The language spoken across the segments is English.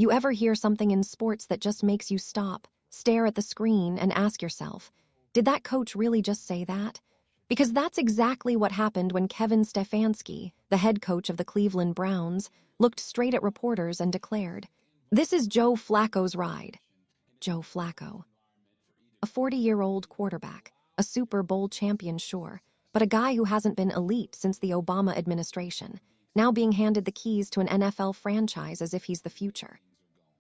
You ever hear something in sports that just makes you stop, stare at the screen, and ask yourself, did that coach really just say that? Because that's exactly what happened when Kevin Stefanski, the head coach of the Cleveland Browns, looked straight at reporters and declared, "This is Joe Flacco's ride." Joe Flacco. A 40-year-old quarterback, a Super Bowl champion, sure, but a guy who hasn't been elite since the Obama administration, now being handed the keys to an NFL franchise as if he's the future.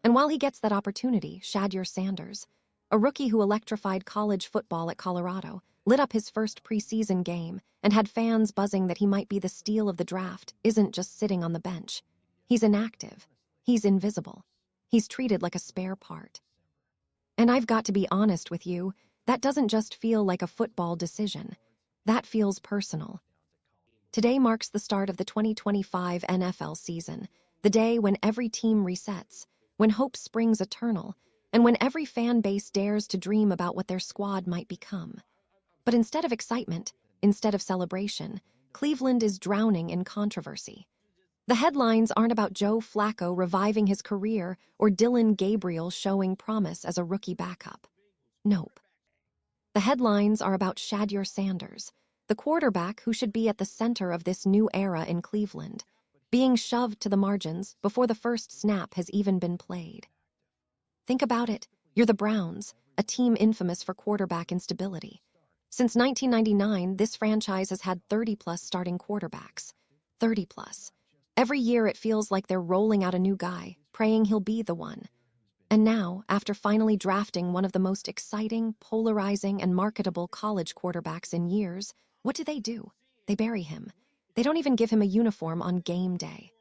And while he gets that opportunity, Shedeur Sanders, a rookie who electrified college football at Colorado, lit up his first preseason game and had fans buzzing that he might be the steal of the draft, isn't just sitting on the bench. He's inactive. He's invisible. He's treated like a spare part. And I've got to be honest with you, that doesn't just feel like a football decision. That feels personal. Today marks the start of the 2025 NFL season, the day when every team resets, when hope springs eternal, and when every fan base dares to dream about what their squad might become. But instead of excitement, instead of celebration, Cleveland is drowning in controversy. The headlines aren't about Joe Flacco reviving his career or Dylan Gabriel showing promise as a rookie backup. Nope. The headlines are about Shedeur Sanders, the quarterback who should be at the center of this new era in Cleveland, being shoved to the margins before the first snap has even been played. Think about it. You're the Browns, a team infamous for quarterback instability. Since 1999, this franchise has had 30-plus starting quarterbacks. 30-plus. Every year it feels like they're rolling out a new guy, praying he'll be the one. And now, after finally drafting one of the most exciting, polarizing, and marketable college quarterbacks in years, what do? They bury him. They don't even give him a uniform on game day.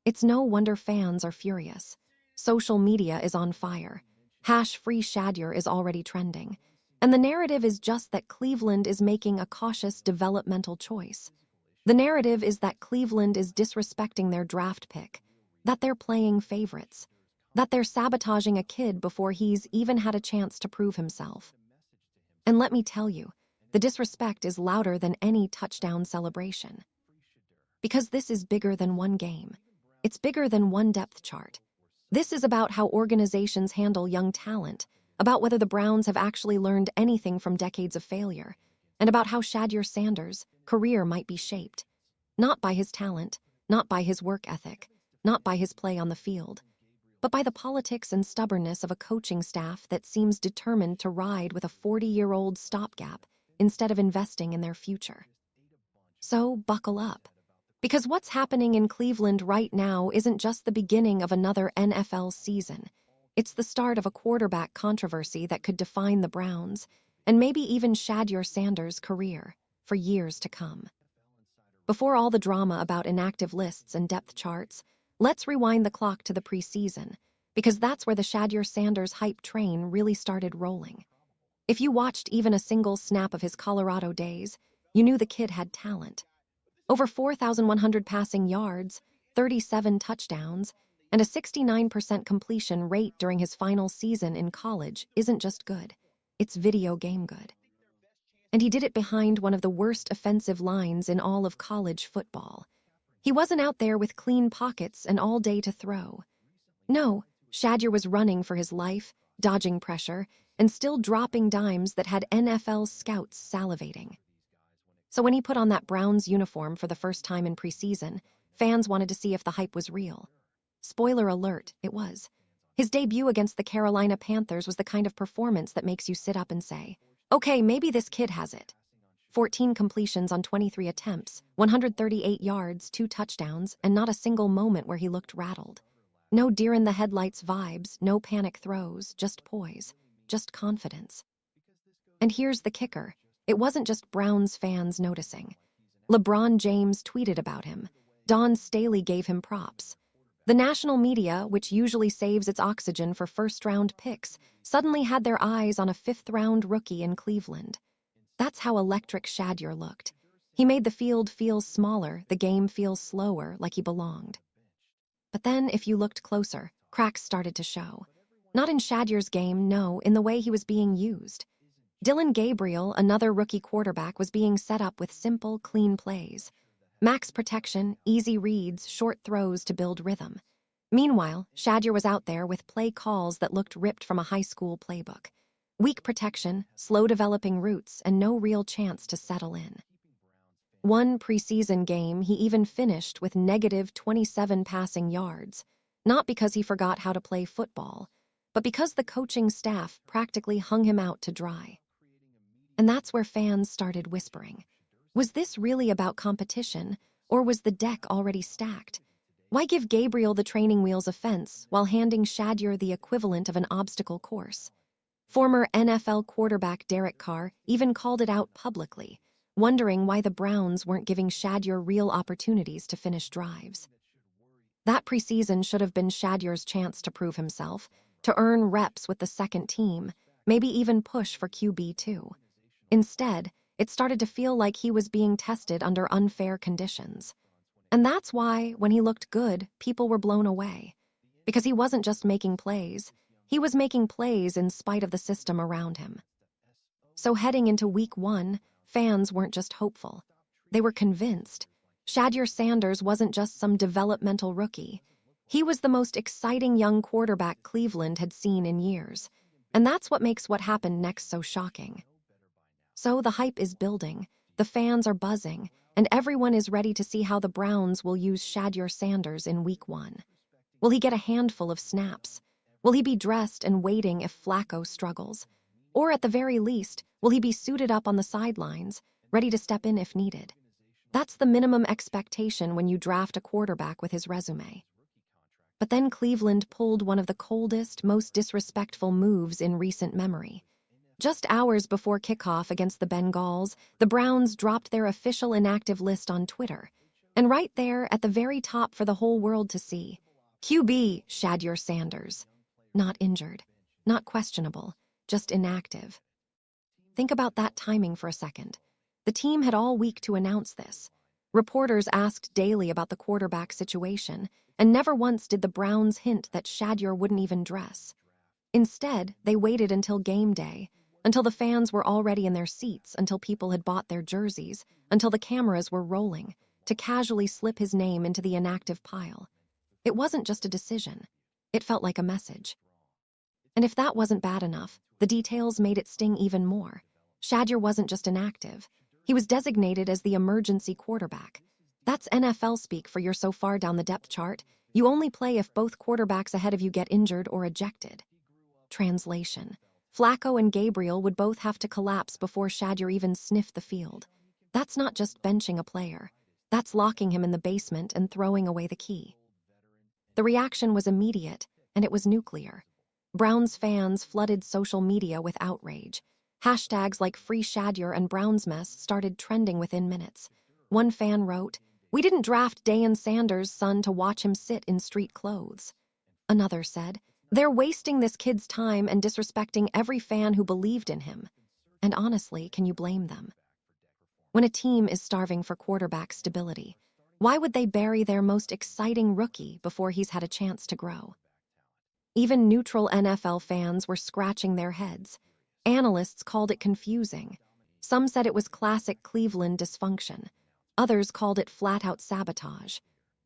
It's no wonder fans are furious. Social media is on fire. #free Shedeur is already trending. And the narrative is just that Cleveland is making a cautious developmental choice. The narrative is that Cleveland is disrespecting their draft pick, that they're playing favorites, that they're sabotaging a kid before he's even had a chance to prove himself. And let me tell you, the disrespect is louder than any touchdown celebration. Because this is bigger than one game. It's bigger than one depth chart. This is about how organizations handle young talent, about whether the Browns have actually learned anything from decades of failure, and about how Shedeur Sanders' career might be shaped, not by his talent, not by his work ethic, not by his play on the field, but by the politics and stubbornness of a coaching staff that seems determined to ride with a 40-year-old stopgap instead of investing in their future. So buckle up, because what's happening in Cleveland right now isn't just the beginning of another NFL season. It's the start of a quarterback controversy that could define the Browns, and maybe even Shedeur Sanders' career, for years to come. Before all the drama about inactive lists and depth charts, let's rewind the clock to the preseason, because that's where the Shedeur Sanders hype train really started rolling. If you watched even a single snap of his Colorado days, you knew the kid had talent. Over 4,100 passing yards, 37 touchdowns, and a 69% completion rate during his final season in college isn't just good. It's video game good. And he did it behind one of the worst offensive lines in all of college football. He wasn't out there with clean pockets and all day to throw. No, Shedeur was running for his life, dodging pressure, and still dropping dimes that had NFL scouts salivating. So when he put on that Browns uniform for the first time in preseason, fans wanted to see if the hype was real. Spoiler alert, it was. His debut against the Carolina Panthers was the kind of performance that makes you sit up and say, okay, maybe this kid has it. 14 completions on 23 attempts, 138 yards, 2 touchdowns, and not a single moment where he looked rattled. No deer-in-the-headlights vibes, no panic throws, just poise, just confidence. And here's the kicker. It wasn't just Browns fans noticing. LeBron James tweeted about him. Don Staley gave him props. The national media, which usually saves its oxygen for first-round picks, suddenly had their eyes on a fifth-round rookie in Cleveland. That's how electric Shedeur looked. He made the field feel smaller, the game feel slower, like he belonged. But then, if you looked closer, cracks started to show. Not in Shedeur's game, no, in the way he was being used. Dylan Gabriel, another rookie quarterback, was being set up with simple, clean plays. Max protection, easy reads, short throws to build rhythm. Meanwhile, Shedeur was out there with play calls that looked ripped from a high school playbook. Weak protection, slow developing routes, and no real chance to settle in. One preseason game, he even finished with negative 27 passing yards, not because he forgot how to play football, but because the coaching staff practically hung him out to dry. And that's where fans started whispering. Was this really about competition, or was the deck already stacked? Why give Gabriel the training wheels a fence while handing Shedeur the equivalent of an obstacle course? Former NFL quarterback Derek Carr even called it out publicly, wondering why the Browns weren't giving Shedeur real opportunities to finish drives. That preseason should have been Shedeur's chance to prove himself, to earn reps with the second team, maybe even push for QB2. Instead, it started to feel like he was being tested under unfair conditions. And that's why, when he looked good, people were blown away. Because he wasn't just making plays, he was making plays in spite of the system around him. So heading into week 1, fans weren't just hopeful. They were convinced. Shedeur Sanders wasn't just some developmental rookie. He was the most exciting young quarterback Cleveland had seen in years. And that's what makes what happened next so shocking. So the hype is building, the fans are buzzing, and everyone is ready to see how the Browns will use Shedeur Sanders in week 1. Will he get a handful of snaps? Will he be dressed and waiting if Flacco struggles? Or at the very least, will he be suited up on the sidelines, ready to step in if needed? That's the minimum expectation when you draft a quarterback with his resume. But then Cleveland pulled one of the coldest, most disrespectful moves in recent memory. Just hours before kickoff against the Bengals, the Browns dropped their official inactive list on Twitter. And right there, at the very top for the whole world to see, QB Shedeur Sanders. Not injured, not questionable, just inactive. Think about that timing for a second. The team had all week to announce this. Reporters asked daily about the quarterback situation, and never once did the Browns hint that Shedeur wouldn't even dress. Instead, they waited until game day, until the fans were already in their seats, until people had bought their jerseys, until the cameras were rolling, to casually slip his name into the inactive pile. It wasn't just a decision. It felt like a message. And if that wasn't bad enough, the details made it sting even more. Shedeur wasn't just inactive. He was designated as the emergency quarterback. That's NFL speak for you're so far down the depth chart, you only play if both quarterbacks ahead of you get injured or ejected. Translation. Flacco and Gabriel would both have to collapse before Shedeur even sniffed the field. That's not just benching a player. That's locking him in the basement and throwing away the key. The reaction was immediate, and it was nuclear. Browns fans flooded social media with outrage. Hashtags like Free Shedeur and Browns Mess started trending within minutes. One fan wrote, "We didn't draft Deion Sanders' son to watch him sit in street clothes." Another said, "They're wasting this kid's time and disrespecting every fan who believed in him." And honestly, can you blame them? When a team is starving for quarterback stability, why would they bury their most exciting rookie before he's had a chance to grow? Even neutral NFL fans were scratching their heads. Analysts called it confusing. Some said it was classic Cleveland dysfunction. Others called it flat-out sabotage.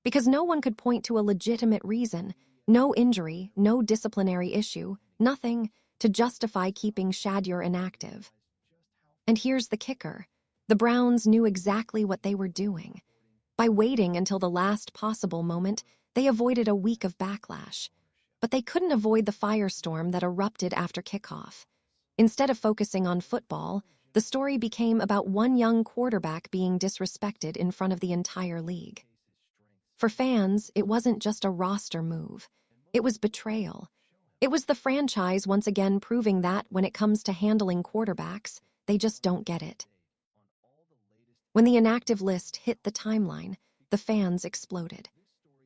Because no one could point to a legitimate reason, no injury, no disciplinary issue, nothing to justify keeping Shedeur inactive. And here's the kicker. The Browns knew exactly what they were doing. By waiting until the last possible moment, they avoided a week of backlash. But they couldn't avoid the firestorm that erupted after kickoff. Instead of focusing on football, the story became about one young quarterback being disrespected in front of the entire league. For fans, it wasn't just a roster move. It was betrayal. It was the franchise once again proving that, when it comes to handling quarterbacks, they just don't get it. When the inactive list hit the timeline, the fans exploded.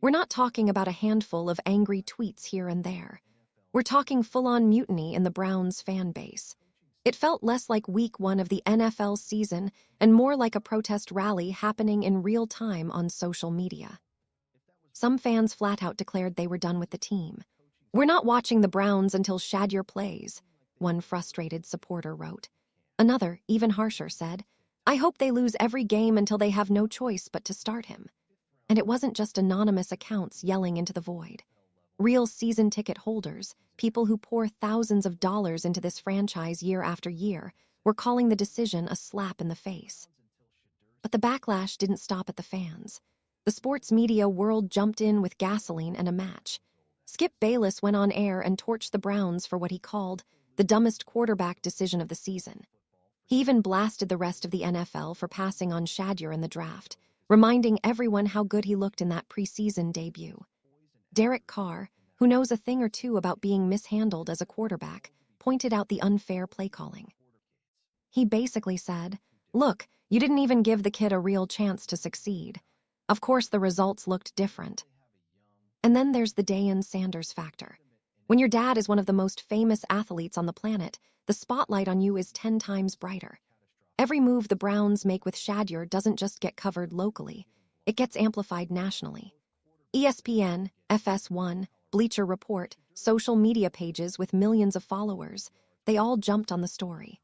We're not talking about a handful of angry tweets here and there. We're talking full-on mutiny in the Browns fan base. It felt less like week 1 of the NFL season and more like a protest rally happening in real time on social media. Some fans flat-out declared they were done with the team. "We're not watching the Browns until Shedeur plays," one frustrated supporter wrote. Another, even harsher, said, "I hope they lose every game until they have no choice but to start him." And it wasn't just anonymous accounts yelling into the void. Real season ticket holders, people who pour thousands of dollars into this franchise year after year, were calling the decision a slap in the face. But the backlash didn't stop at the fans. The sports media world jumped in with gasoline and a match. Skip Bayless went on air and torched the Browns for what he called the dumbest quarterback decision of the season. He even blasted the rest of the NFL for passing on Shedeur in the draft, reminding everyone how good he looked in that preseason debut. Derek Carr, who knows a thing or two about being mishandled as a quarterback, pointed out the unfair play calling. He basically said, "Look, you didn't even give the kid a real chance to succeed. Of course the results looked different." And then there's the Shedeur Sanders factor. When your dad is one of the most famous athletes on the planet, the spotlight on you is 10 times brighter. Every move the Browns make with Shedeur doesn't just get covered locally, it gets amplified nationally. ESPN, FS1, Bleacher Report, social media pages with millions of followers, they all jumped on the story.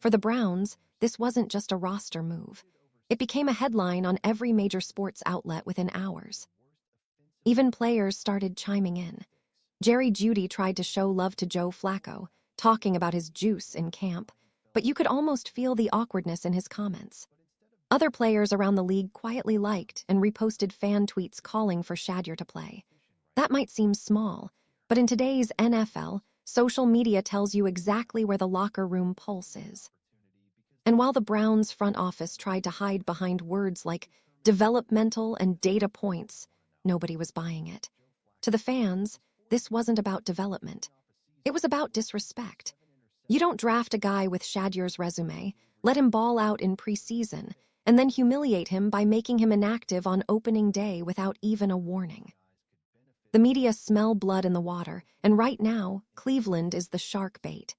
For the Browns, this wasn't just a roster move. It became a headline on every major sports outlet within hours. Even players started chiming in. Jerry Jeudy tried to show love to Joe Flacco, talking about his juice in camp, but you could almost feel the awkwardness in his comments. Other players around the league quietly liked and reposted fan tweets calling for Shedeur to play. That might seem small, but in today's NFL, social media tells you exactly where the locker room pulse is. And while the Browns' front office tried to hide behind words like developmental and data points, nobody was buying it. To the fans, this wasn't about development. It was about disrespect. You don't draft a guy with Shedeur's resume, let him ball out in preseason, and then humiliate him by making him inactive on opening day without even a warning. The media smell blood in the water, and right now, Cleveland is the shark bait.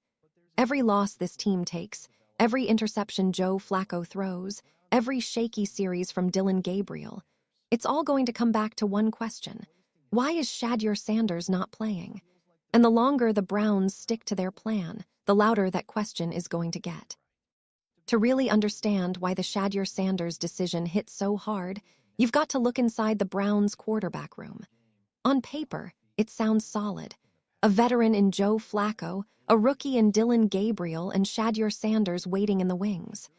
Every loss this team takes, every interception Joe Flacco throws, every shaky series from Dylan Gabriel, it's all going to come back to one question. Why is Shedeur Sanders not playing? And the longer the Browns stick to their plan, the louder that question is going to get. To really understand why the Shedeur Sanders decision hit so hard, you've got to look inside the Browns' quarterback room. On paper, it sounds solid. A veteran in Joe Flacco, a rookie in Dylan Gabriel, and Shedeur Sanders waiting in the wings.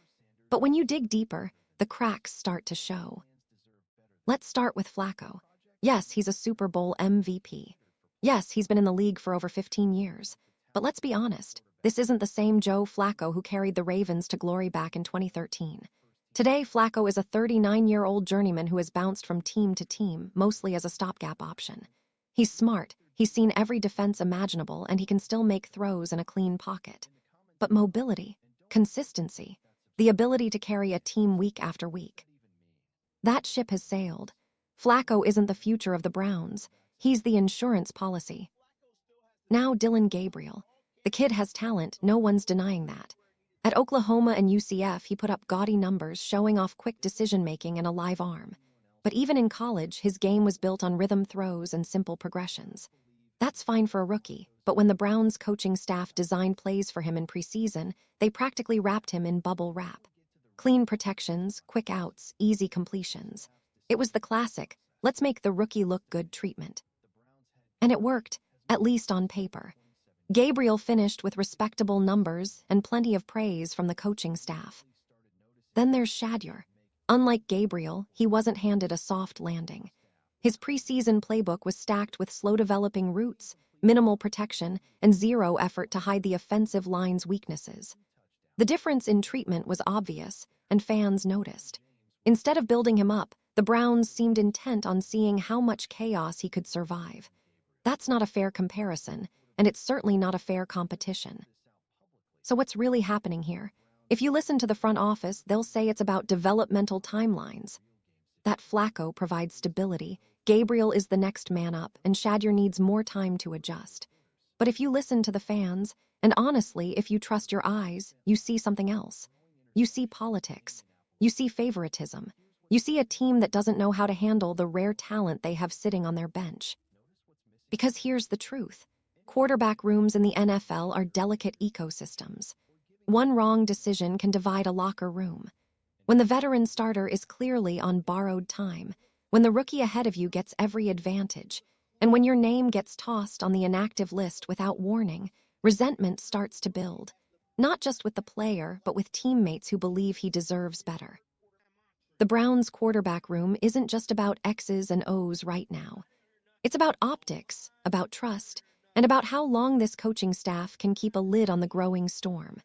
But when you dig deeper, the cracks start to show. Let's start with Flacco. Yes, he's a Super Bowl MVP. Yes, he's been in the league for over 15 years. But let's be honest, this isn't the same Joe Flacco who carried the Ravens to glory back in 2013. Today, Flacco is a 39-year-old journeyman who has bounced from team to team, mostly as a stopgap option. He's smart, he's seen every defense imaginable, and he can still make throws in a clean pocket. But mobility, consistency, the ability to carry a team week after week. That ship has sailed. Flacco isn't the future of the Browns. He's the insurance policy. Now Dylan Gabriel. The kid has talent, no one's denying that. At Oklahoma and UCF, he put up gaudy numbers showing off quick decision-making and a live arm. But even in college, his game was built on rhythm throws and simple progressions. That's fine for a rookie, but when the Browns coaching staff designed plays for him in preseason, they practically wrapped him in bubble wrap. Clean protections, quick outs, easy completions. It was the classic, let's make the rookie look good treatment. And it worked, at least on paper. Gabriel finished with respectable numbers and plenty of praise from the coaching staff. Then there's Shedeur. Unlike Gabriel, he wasn't handed a soft landing. His preseason playbook was stacked with slow-developing routes, minimal protection, and zero effort to hide the offensive line's weaknesses. The difference in treatment was obvious, and fans noticed. Instead of building him up, the Browns seemed intent on seeing how much chaos he could survive. That's not a fair comparison, and it's certainly not a fair competition. So what's really happening here? If you listen to the front office, they'll say it's about developmental timelines. That Flacco provides stability, Gabriel is the next man up, and Shedeur needs more time to adjust. But if you listen to the fans, and honestly, if you trust your eyes, you see something else. You see politics. You see favoritism. You see a team that doesn't know how to handle the rare talent they have sitting on their bench. Because here's the truth. Quarterback rooms in the NFL are delicate ecosystems. One wrong decision can divide a locker room. When the veteran starter is clearly on borrowed time, when the rookie ahead of you gets every advantage, And when your name gets tossed on the inactive list without warning, resentment starts to build, not just with the player, but with teammates who believe he deserves better. The Browns' quarterback room isn't just about X's and O's right now. It's about optics, about trust, and about how long this coaching staff can keep a lid on the growing storm.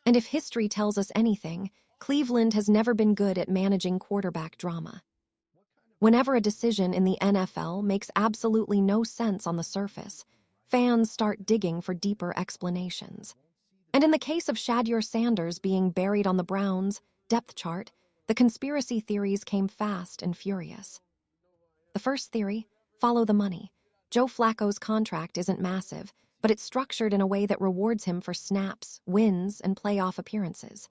And if history tells us anything, Cleveland has never been good at managing quarterback drama. Whenever a decision in the NFL makes absolutely no sense on the surface, fans start digging for deeper explanations. And in the case of Shedeur Sanders being buried on the Browns' depth chart, the conspiracy theories came fast and furious. The first theory: follow the money. Joe Flacco's contract isn't massive, but it's structured in a way that rewards him for snaps, wins, and playoff appearances.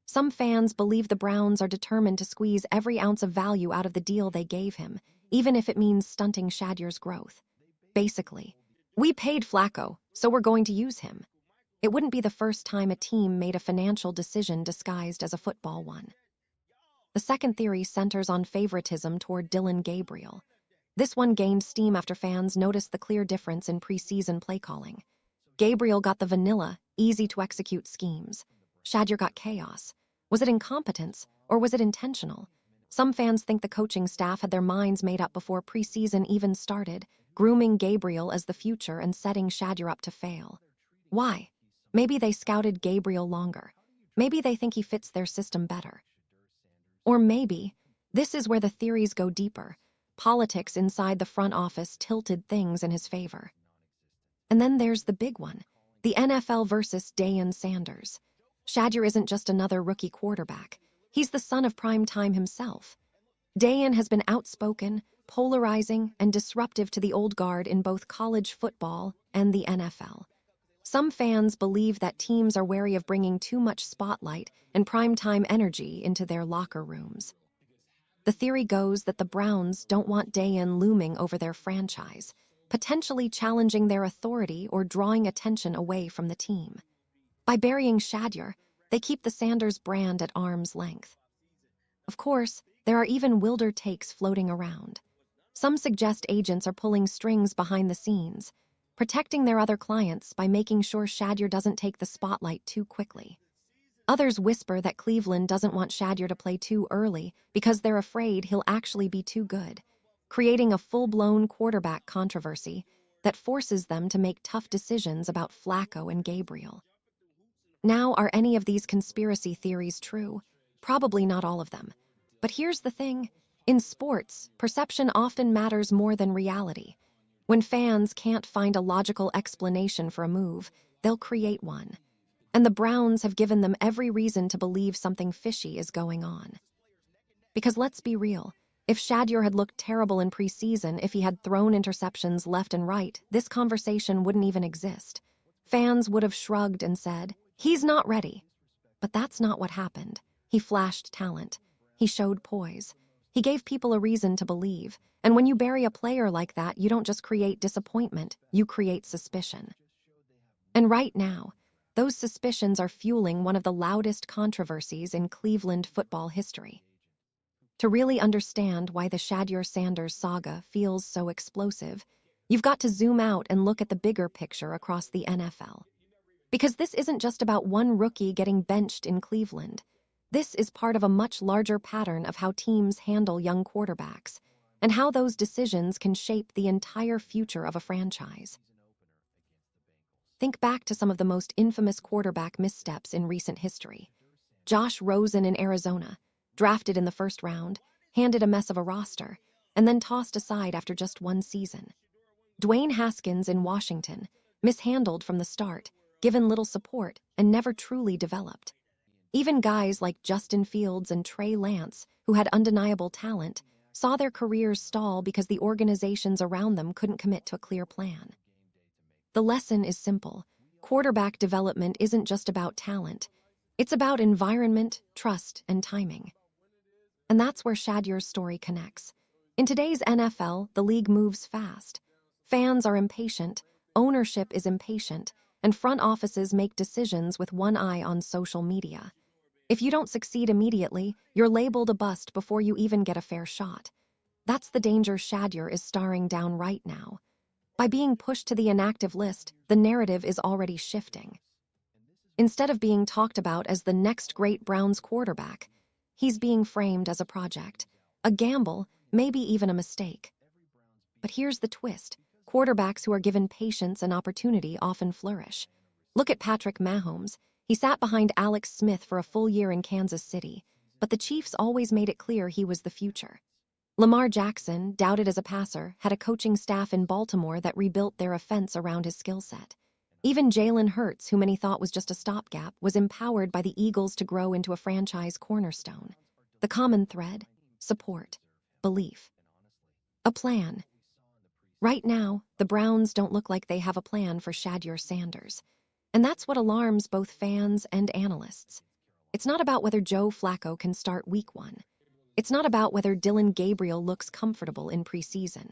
Some fans believe the Browns are determined to squeeze every ounce of value out of the deal they gave him, even if it means stunting Shedeur's growth. Basically, we paid Flacco, so we're going to use him. It wouldn't be the first time a team made a financial decision disguised as a football one. The second theory centers on favoritism toward Dillon Gabriel. This one gained steam after fans noticed the clear difference in preseason play calling. Gabriel got the vanilla, easy-to-execute schemes. Shedeur got chaos. Was it incompetence, or was it intentional? Some fans think the coaching staff had their minds made up before preseason even started, grooming Gabriel as the future and setting Shedeur up to fail. Why? Maybe they scouted Gabriel longer. Maybe they think he fits their system better. Or maybe, this is where the theories go deeper. Politics inside the front office tilted things in his favor. And then there's the big one, the NFL versus Shedeur Sanders. Shedeur isn't just another rookie quarterback. He's the son of prime time himself. Shedeur has been outspoken, polarizing, and disruptive to the old guard in both college football and the NFL. Some fans believe that teams are wary of bringing too much spotlight and primetime energy into their locker rooms. The theory goes that the Browns don't want Shedeur looming over their franchise, potentially challenging their authority or drawing attention away from the team. By burying Shedeur, they keep the Sanders brand at arm's length. Of course, there are even wilder takes floating around. Some suggest agents are pulling strings behind the scenes, protecting their other clients by making sure Shedeur doesn't take the spotlight too quickly. Others whisper that Cleveland doesn't want Shedeur to play too early because they're afraid he'll actually be too good, creating a full-blown quarterback controversy that forces them to make tough decisions about Flacco and Gabriel. Now, are any of these conspiracy theories true? Probably not all of them. But here's the thing. In sports, perception often matters more than reality. When fans can't find a logical explanation for a move, they'll create one. And the Browns have given them every reason to believe something fishy is going on. Because let's be real, if Shedeur had looked terrible in preseason, if he had thrown interceptions left and right, this conversation wouldn't even exist. Fans would have shrugged and said, "He's not ready." But that's not what happened. He flashed talent. He showed poise. He gave people a reason to believe. And when you bury a player like that, you don't just create disappointment, you create suspicion. And right now, those suspicions are fueling one of the loudest controversies in Cleveland football history. To really understand why the Shedeur Sanders saga feels so explosive, you've got to zoom out and look at the bigger picture across the NFL. Because this isn't just about one rookie getting benched in Cleveland. This is part of a much larger pattern of how teams handle young quarterbacks and how those decisions can shape the entire future of a franchise. Think back to some of the most infamous quarterback missteps in recent history. Josh Rosen in Arizona, drafted in the first round, handed a mess of a roster, and then tossed aside after just one season. Dwayne Haskins in Washington, mishandled from the start, given little support, and never truly developed. Even guys like Justin Fields and Trey Lance, who had undeniable talent, saw their careers stall because the organizations around them couldn't commit to a clear plan. The lesson is simple. Quarterback development isn't just about talent. It's about environment, trust, and timing. And that's where Shedeur's story connects. In today's NFL, the league moves fast. Fans are impatient, ownership is impatient, and front offices make decisions with one eye on social media. If you don't succeed immediately, you're labeled a bust before you even get a fair shot. That's the danger Shedeur is staring down right now. By being pushed to the inactive list, the narrative is already shifting. Instead of being talked about as the next great Browns quarterback, he's being framed as a project, a gamble, maybe even a mistake. But here's the twist. Quarterbacks who are given patience and opportunity often flourish. Look at Patrick Mahomes. He sat behind Alex Smith for a full year in Kansas City, but the Chiefs always made it clear he was the future. Lamar Jackson, doubted as a passer, had a coaching staff in Baltimore that rebuilt their offense around his skill set. Even Jalen Hurts, who many thought was just a stopgap, was empowered by the Eagles to grow into a franchise cornerstone. The common thread: support, belief, a plan. Right now, the Browns don't look like they have a plan for Shedeur Sanders. And that's what alarms both fans and analysts. It's not about whether Joe Flacco can start week 1. It's not about whether Dylan Gabriel looks comfortable in preseason.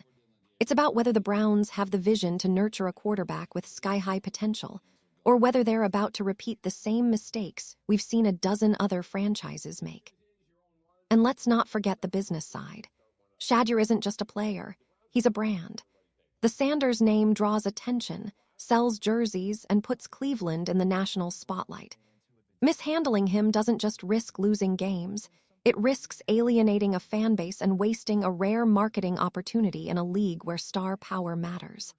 It's about whether the Browns have the vision to nurture a quarterback with sky-high potential, or whether they're about to repeat the same mistakes we've seen a dozen other franchises make. And let's not forget the business side. Shedeur isn't just a player, he's a brand. The Sanders name draws attention, sells jerseys, and puts Cleveland in the national spotlight. Mishandling him doesn't just risk losing games, it risks alienating a fan base and wasting a rare marketing opportunity in a league where star power matters.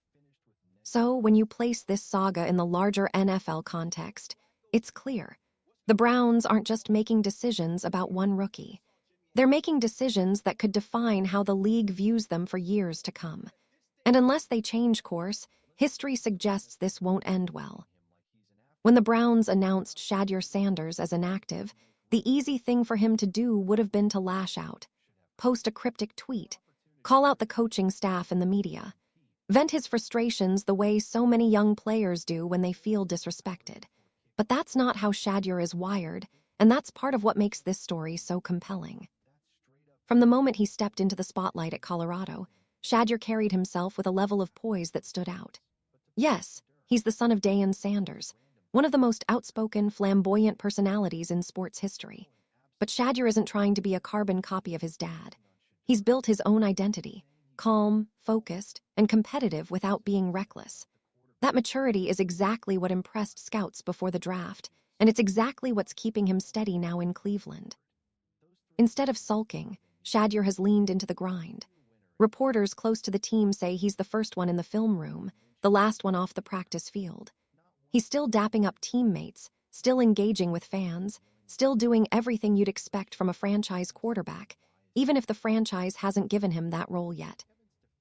So, when you place this saga in the larger NFL context, it's clear. The Browns aren't just making decisions about one rookie. They're making decisions that could define how the league views them for years to come. And unless they change course, history suggests this won't end well. When the Browns announced Shedeur Sanders as inactive, the easy thing for him to do would have been to lash out, post a cryptic tweet, call out the coaching staff and the media, vent his frustrations the way so many young players do when they feel disrespected. But that's not how Shedeur is wired, and that's part of what makes this story so compelling. From the moment he stepped into the spotlight at Colorado, Shedeur carried himself with a level of poise that stood out. Yes, he's the son of Deion Sanders, one of the most outspoken, flamboyant personalities in sports history. But Shedeur isn't trying to be a carbon copy of his dad. He's built his own identity, calm, focused, and competitive without being reckless. That maturity is exactly what impressed scouts before the draft, and it's exactly what's keeping him steady now in Cleveland. Instead of sulking, Shedeur has leaned into the grind. Reporters close to the team say he's the first one in the film room, the last one off the practice field. He's still dapping up teammates, still engaging with fans, still doing everything you'd expect from a franchise quarterback, even if the franchise hasn't given him that role yet.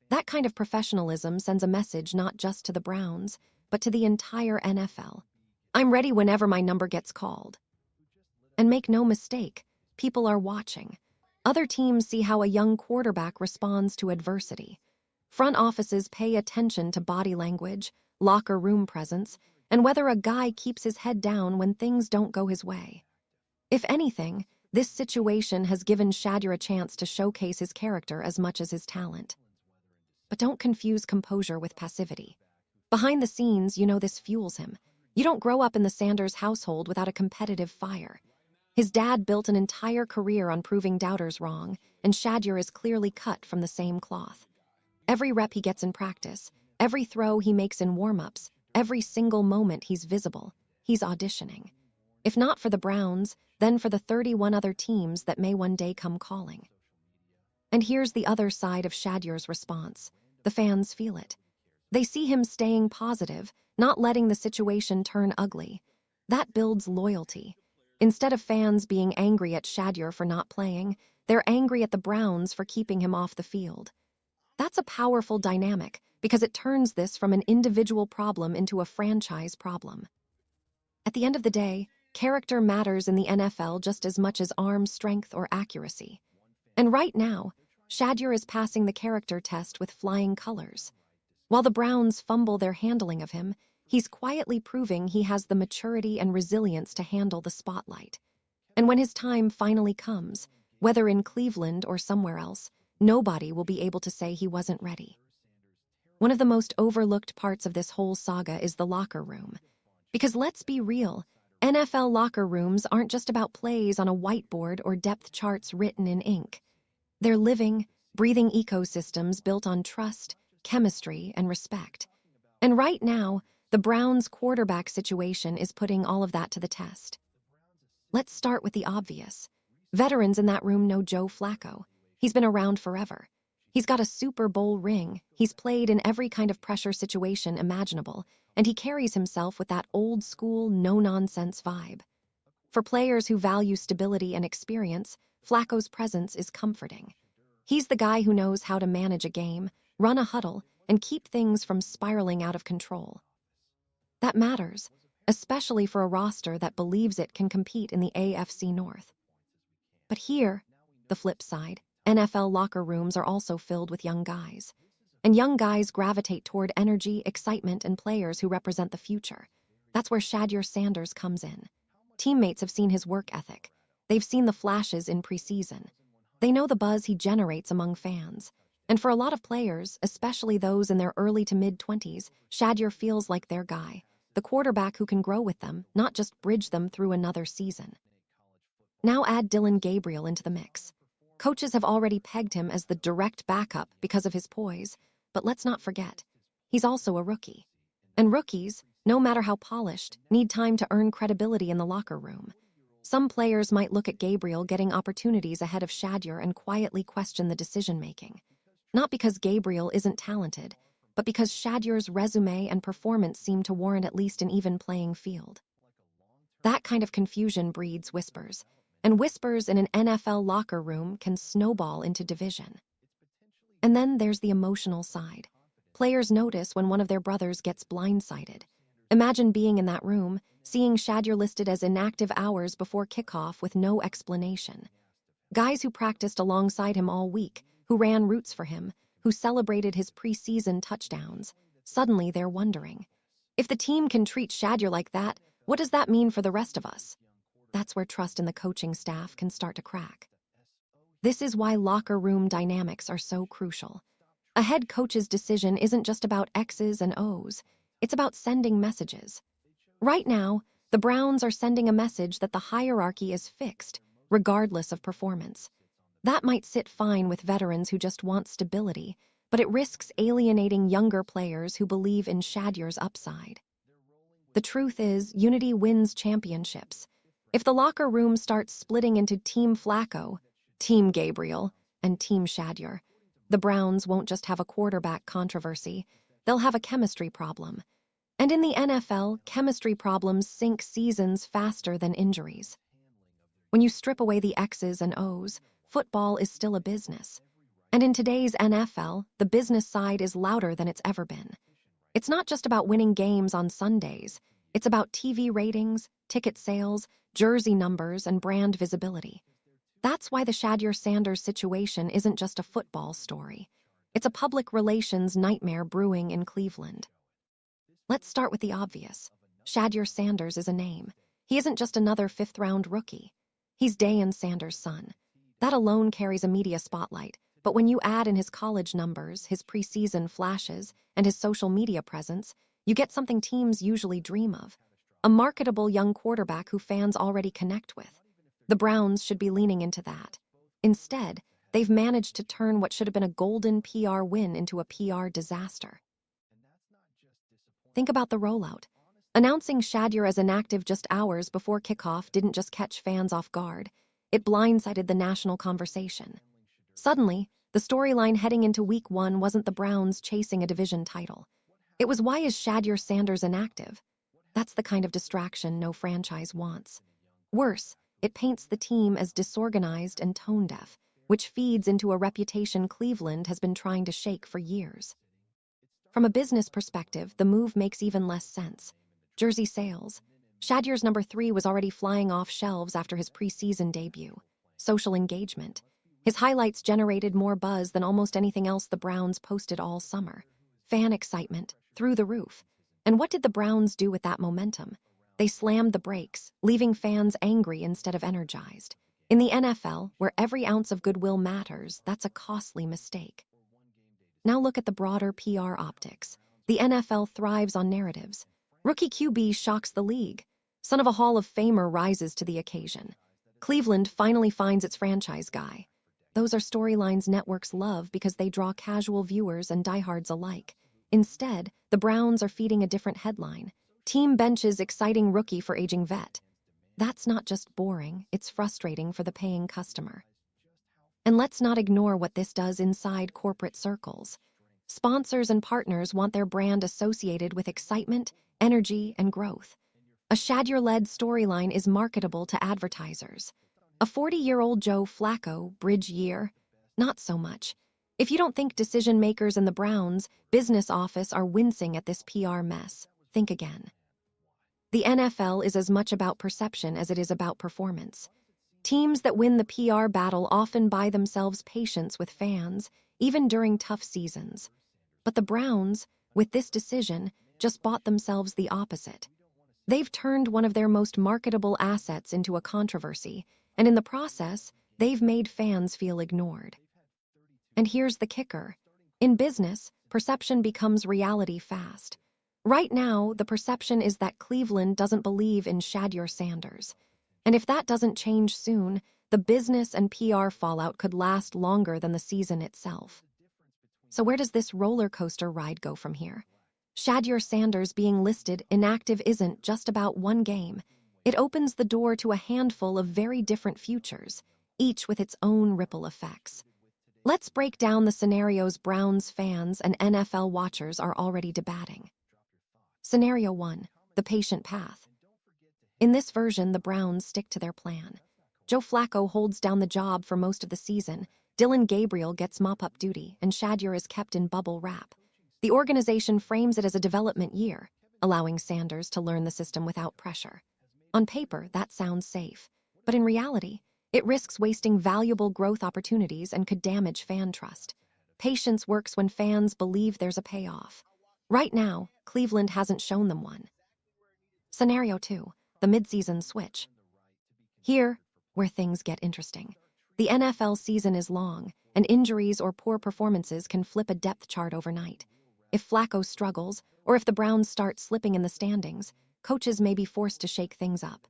That kind of professionalism sends a message not just to the Browns, but to the entire NFL. I'm ready whenever my number gets called. And make no mistake, people are watching. Other teams see how a young quarterback responds to adversity. Front offices pay attention to body language, locker room presence, and whether a guy keeps his head down when things don't go his way. If anything, this situation has given Shedeur a chance to showcase his character as much as his talent. But don't confuse composure with passivity. Behind the scenes, you know this fuels him. You don't grow up in the Sanders household without a competitive fire. His dad built an entire career on proving doubters wrong, and Shedeur is clearly cut from the same cloth. Every rep he gets in practice, every throw he makes in warm-ups, every single moment he's visible, he's auditioning. If not for the Browns, then for the 31 other teams that may one day come calling. And here's the other side of Shedeur's response. The fans feel it. They see him staying positive, not letting the situation turn ugly. That builds loyalty. Instead of fans being angry at Shedeur for not playing, they're angry at the Browns for keeping him off the field. That's a powerful dynamic because it turns this from an individual problem into a franchise problem. At the end of the day, character matters in the NFL just as much as arm strength or accuracy. And right now, Shedeur is passing the character test with flying colors. While the Browns fumble their handling of him, he's quietly proving he has the maturity and resilience to handle the spotlight. And when his time finally comes, whether in Cleveland or somewhere else, nobody will be able to say he wasn't ready. One of the most overlooked parts of this whole saga is the locker room. Because let's be real, NFL locker rooms aren't just about plays on a whiteboard or depth charts written in ink. They're living, breathing ecosystems built on trust, chemistry, and respect. And right now, the Browns' quarterback situation is putting all of that to the test. Let's start with the obvious. Veterans in that room know Joe Flacco. He's been around forever. He's got a Super Bowl ring, he's played in every kind of pressure situation imaginable, and he carries himself with that old-school, no-nonsense vibe. For players who value stability and experience, Flacco's presence is comforting. He's the guy who knows how to manage a game, run a huddle, and keep things from spiraling out of control. That matters, especially for a roster that believes it can compete in the AFC North. But here, the flip side, NFL locker rooms are also filled with young guys. And young guys gravitate toward energy, excitement, and players who represent the future. That's where Shedeur Sanders comes in. Teammates have seen his work ethic. They've seen the flashes in preseason. They know the buzz he generates among fans. And for a lot of players, especially those in their early to mid-20s, Shedeur feels like their guy, the quarterback who can grow with them, not just bridge them through another season. Now add Dillon Gabriel into the mix. Coaches have already pegged him as the direct backup because of his poise, but let's not forget, he's also a rookie. And rookies, no matter how polished, need time to earn credibility in the locker room. Some players might look at Gabriel getting opportunities ahead of Shedeur and quietly question the decision-making. Not because Gabriel isn't talented, but because Shedeur's resume and performance seem to warrant at least an even playing field. That kind of confusion breeds whispers, and whispers in an NFL locker room can snowball into division. And then there's the emotional side. Players notice when one of their brothers gets blindsided. Imagine being in that room, seeing Shedeur listed as inactive hours before kickoff with no explanation. Guys who practiced alongside him all week, who ran routes for him, who celebrated his preseason touchdowns, suddenly they're wondering, if the team can treat Shedeur like that, what does that mean for the rest of us? That's where trust in the coaching staff can start to crack. This is why locker room dynamics are so crucial. A head coach's decision isn't just about X's and O's, it's about sending messages. Right now, the Browns are sending a message that the hierarchy is fixed, regardless of performance. That might sit fine with veterans who just want stability, but it risks alienating younger players who believe in Shedeur's upside. The truth is, unity wins championships. If the locker room starts splitting into Team Flacco, Team Gabriel, and Team Shedeur, the Browns won't just have a quarterback controversy, they'll have a chemistry problem. And in the NFL, chemistry problems sink seasons faster than injuries. When you strip away the X's and O's, football is still a business. And in today's NFL, the business side is louder than it's ever been. It's not just about winning games on Sundays. It's about TV ratings, ticket sales, jersey numbers, and brand visibility. That's why the Shedeur Sanders situation isn't just a football story. It's a public relations nightmare brewing in Cleveland. Let's start with the obvious. Shedeur Sanders is a name. He isn't just another fifth-round rookie. He's Deion Sanders' son. That alone carries a media spotlight, but when you add in his college numbers, his preseason flashes, and his social media presence, you get something teams usually dream of. A marketable young quarterback who fans already connect with. The Browns should be leaning into that. Instead, they've managed to turn what should have been a golden PR win into a PR disaster. Think about the rollout. Announcing Shedeur as inactive just hours before kickoff didn't just catch fans off guard. It blindsided the national conversation. Suddenly, the storyline heading into Week 1 wasn't the Browns chasing a division title. It was, why is Shedeur Sanders inactive? That's the kind of distraction no franchise wants. Worse, it paints the team as disorganized and tone-deaf, which feeds into a reputation Cleveland has been trying to shake for years. From a business perspective, the move makes even less sense. Jersey sales. Shedeur's number 3 was already flying off shelves after his preseason debut. Social engagement. His highlights generated more buzz than almost anything else the Browns posted all summer. Fan excitement, through the roof. And what did the Browns do with that momentum? They slammed the brakes, leaving fans angry instead of energized. In the NFL, where every ounce of goodwill matters, that's a costly mistake. Now look at the broader PR optics. The NFL thrives on narratives. Rookie QB shocks the league. Son of a Hall of Famer rises to the occasion. Cleveland finally finds its franchise guy. Those are storylines networks love because they draw casual viewers and diehards alike. Instead, the Browns are feeding a different headline. Team benches exciting rookie for aging vet. That's not just boring, it's frustrating for the paying customer. And let's not ignore what this does inside corporate circles. Sponsors and partners want their brand associated with excitement, energy, and growth. A Shedeur-led storyline is marketable to advertisers. A 40-year-old Joe Flacco bridge year? Not so much. If you don't think decision-makers in the Browns' business office are wincing at this PR mess, think again. The NFL is as much about perception as it is about performance. Teams that win the PR battle often buy themselves patience with fans, even during tough seasons. But the Browns, with this decision, just bought themselves the opposite. They've turned one of their most marketable assets into a controversy, and in the process, they've made fans feel ignored. And here's the kicker. In business, perception becomes reality fast. Right now, the perception is that Cleveland doesn't believe in Shedeur Sanders. And if that doesn't change soon, the business and PR fallout could last longer than the season itself. So where does this roller coaster ride go from here? Shedeur Sanders being listed inactive isn't just about one game. It opens the door to a handful of very different futures, each with its own ripple effects. Let's break down the scenarios Browns fans and NFL watchers are already debating. Scenario 1, the patient path. In this version, the Browns stick to their plan. Joe Flacco holds down the job for most of the season, Dylan Gabriel gets mop-up duty, and Shedeur is kept in bubble wrap. The organization frames it as a development year, allowing Sanders to learn the system without pressure. On paper, that sounds safe, but in reality, it risks wasting valuable growth opportunities and could damage fan trust. Patience works when fans believe there's a payoff. Right now, Cleveland hasn't shown them one. Scenario 2, the midseason switch. Here, where things get interesting. The NFL season is long, and injuries or poor performances can flip a depth chart overnight. If Flacco struggles, or if the Browns start slipping in the standings, coaches may be forced to shake things up.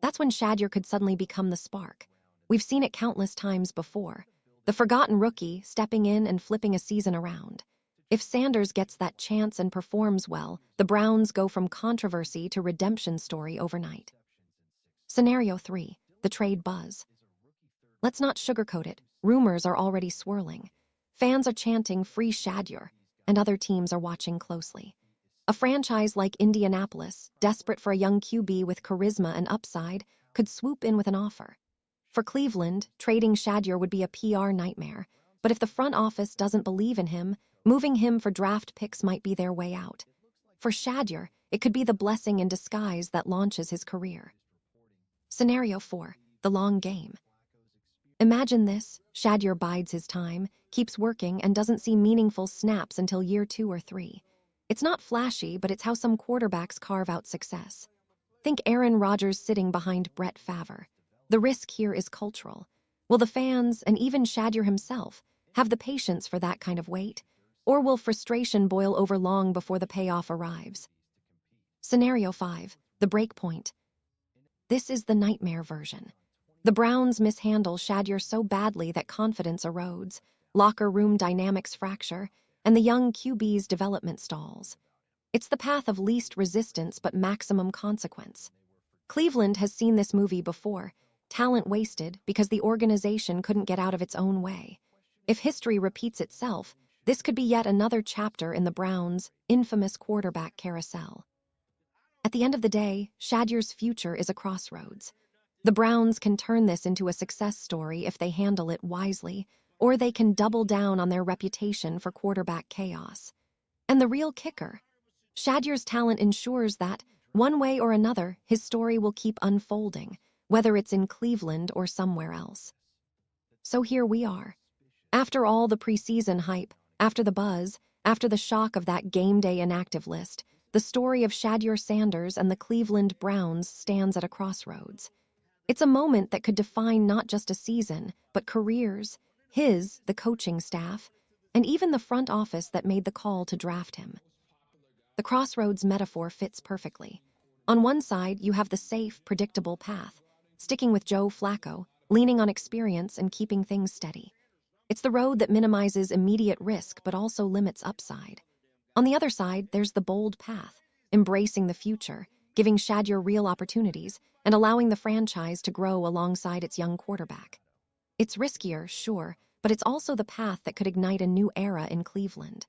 That's when Shedeur could suddenly become the spark. We've seen it countless times before. The forgotten rookie stepping in and flipping a season around. If Sanders gets that chance and performs well, the Browns go from controversy to redemption story overnight. Scenario 3, the trade buzz. Let's not sugarcoat it. Rumors are already swirling. Fans are chanting free Shedeur, and other teams are watching closely. A franchise like Indianapolis, desperate for a young QB with charisma and upside, could swoop in with an offer. For Cleveland, trading Shedeur would be a PR nightmare, but if the front office doesn't believe in him, moving him for draft picks might be their way out. For Shedeur, it could be the blessing in disguise that launches his career. Scenario 4, the long game. Imagine this, Shedeur bides his time, keeps working, and doesn't see meaningful snaps until year 2 or 3. It's not flashy, but it's how some quarterbacks carve out success. Think Aaron Rodgers sitting behind Brett Favre. The risk here is cultural. Will the fans, and even Shedeur himself, have the patience for that kind of wait? Or will frustration boil over long before the payoff arrives? Scenario 5, the break point. This is the nightmare version. The Browns mishandle Shedeur so badly that confidence erodes, locker room dynamics fracture, and the young QB's development stalls. It's the path of least resistance but maximum consequence. Cleveland has seen this movie before, talent wasted because the organization couldn't get out of its own way. If history repeats itself, this could be yet another chapter in the Browns' infamous quarterback carousel. At the end of the day, Shedeur's future is a crossroads. The Browns can turn this into a success story if they handle it wisely, or they can double down on their reputation for quarterback chaos. And the real kicker, Shedeur's talent ensures that, one way or another, his story will keep unfolding, whether it's in Cleveland or somewhere else. So here we are. After all the preseason hype, after the buzz, after the shock of that game day inactive list, the story of Shedeur Sanders and the Cleveland Browns stands at a crossroads. It's a moment that could define not just a season, but careers, his, the coaching staff, and even the front office that made the call to draft him. The crossroads metaphor fits perfectly. On one side, you have the safe, predictable path, sticking with Joe Flacco, leaning on experience and keeping things steady. It's the road that minimizes immediate risk but also limits upside. On the other side, there's the bold path, embracing the future, giving Shedeur real opportunities, and allowing the franchise to grow alongside its young quarterback. It's riskier, sure, but it's also the path that could ignite a new era in Cleveland.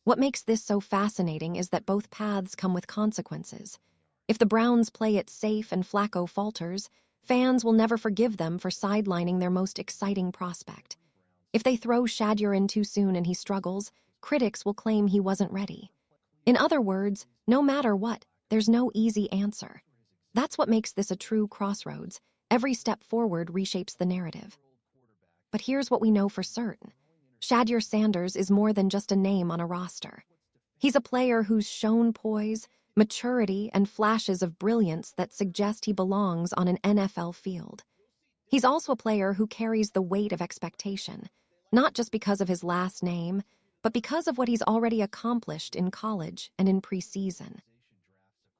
What makes this so fascinating is that both paths come with consequences. If the Browns play it safe and Flacco falters, fans will never forgive them for sidelining their most exciting prospect. If they throw Shedeur in too soon and he struggles, critics will claim he wasn't ready. In other words, no matter what, there's no easy answer. That's what makes this a true crossroads. Every step forward reshapes the narrative. But here's what we know for certain. Shedeur Sanders is more than just a name on a roster. He's a player who's shown poise, maturity, and flashes of brilliance that suggest he belongs on an NFL field. He's also a player who carries the weight of expectation, not just because of his last name, but because of what he's already accomplished in college and in preseason.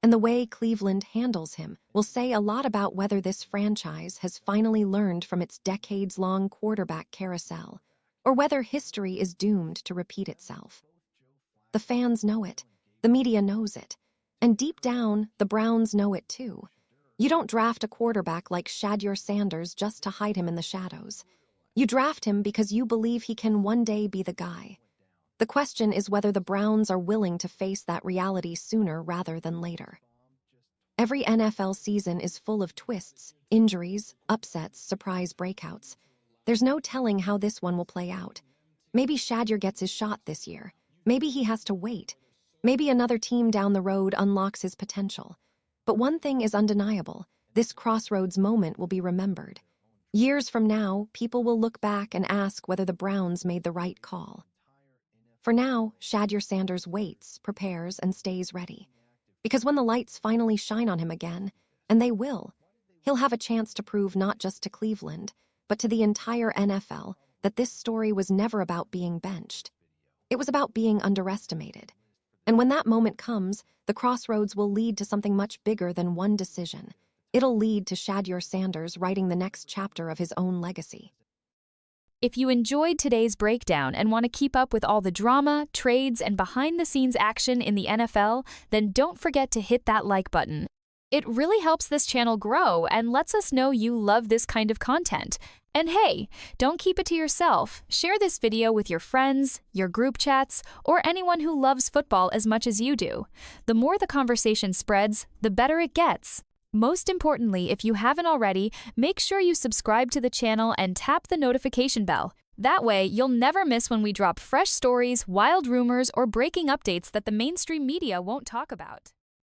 And the way Cleveland handles him will say a lot about whether this franchise has finally learned from its decades-long quarterback carousel, or whether history is doomed to repeat itself. The fans know it, the media knows it, and deep down, the Browns know it too. You don't draft a quarterback like Shedeur Sanders just to hide him in the shadows. You draft him because you believe he can one day be the guy. The question is whether the Browns are willing to face that reality sooner rather than later. Every NFL season is full of twists, injuries, upsets, surprise breakouts. There's no telling how this one will play out. Maybe Shedeur gets his shot this year. Maybe he has to wait. Maybe another team down the road unlocks his potential. But one thing is undeniable. This crossroads moment will be remembered. Years from now, people will look back and ask whether the Browns made the right call. For now, Shedeur Sanders waits, prepares, and stays ready. Because when the lights finally shine on him again, and they will, he'll have a chance to prove not just to Cleveland, but to the entire NFL that this story was never about being benched. It was about being underestimated. And when that moment comes, the crossroads will lead to something much bigger than one decision. It'll lead to Shedeur Sanders writing the next chapter of his own legacy. If you enjoyed today's breakdown and want to keep up with all the drama, trades, and behind-the-scenes action in the NFL, then don't forget to hit that like button. It really helps this channel grow and lets us know you love this kind of content. And hey, don't keep it to yourself. Share this video with your friends, your group chats, or anyone who loves football as much as you do. The more the conversation spreads, the better it gets. Most importantly, if you haven't already, make sure you subscribe to the channel and tap the notification bell. That way, you'll never miss when we drop fresh stories, wild rumors, or breaking updates that the mainstream media won't talk about.